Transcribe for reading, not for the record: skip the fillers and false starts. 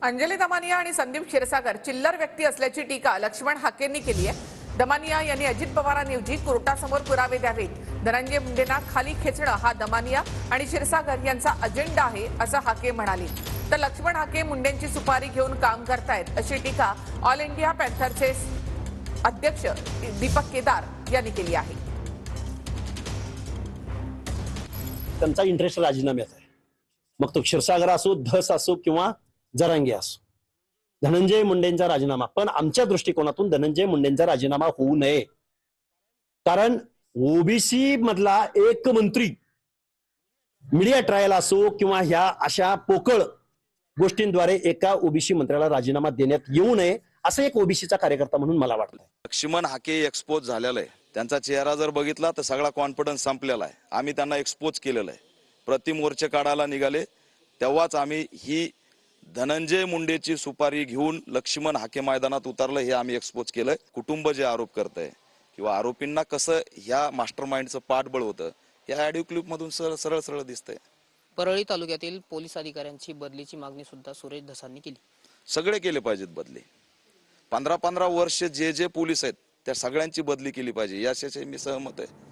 अंजली दमानिया आणि संदीप क्षीरसागर चिल्लर व्यक्ती असल्याची टीका लक्ष्मण हाकेंनी केली आहे। दमानिया यांनी अजित पवारांऐवजी कोर्टासमोर पुरावे द्यावेत। धनंजय मुंडेंना खाली खेचणं हा दमानिया आणि क्षीरसागर यांचा अजेंडा आहे असं हाके म्हणाले। तर लक्ष्मण हाके मुंडेंची सुपारी घेऊन काम करतायत अशी टीका ऑल इंडिया पॅन्थरचे अध्यक्ष दीपक केदार यांनी केली आहे। त्यांचा इंटरेस्ट राजीनाम्यात आहे, मग तो क्षीरसागर असो, धस असो किंवा जरांगे असो। धनंजय मुंडेंचा राजीनामा, पण आमच्या दृष्टिकोनातून धनंजय मुंडेंचा राजीनामा होऊ नये, कारण ओबीसी मधला एक मंत्री मीडिया ट्रायल असो किंवा ह्या अशा पोकळ गोष्टींद्वारे एका ओबीसी मंत्र्याला राजीनामा देण्यात येऊ नये असं एक ओबीसीचा कार्यकर्ता म्हणून मला वाटतं। लक्ष्मण हाके एक्सपोज झालेला आहे, त्यांचा चेहरा जर बघितला तर सगळा कॉन्फिडन्स संपलेला आहे। आम्ही त्यांना एक्सपोज केलेलं आहे, प्रतिमोर्चे काढायला निघाले तेव्हाच आम्ही ही धनंजय मुंडेची सुपारी घेऊन लक्ष्मण हाके मैदानात उतरलं, हे आम्ही एक्सपोज केलंय। कुटुंब जे आरोप करतंय किंवा आरोपींना कसं ह्या मास्टरमाइंडचं पाठबळ होतं या ऑडिओ क्लिप मधून सरळ सरळ दिसतंय। परळी तालुक्यातील पोलीस अधिकाऱ्यांची बदलीची मागणी सुद्धा सुरेश धसांनी केली। सगळे केले पाहिजेत बदली, 15-15 वर्ष जे पोलीस आहेत त्या सगळ्यांची बदली केली पाहिजे, याच्याशी मी सहमत आहे।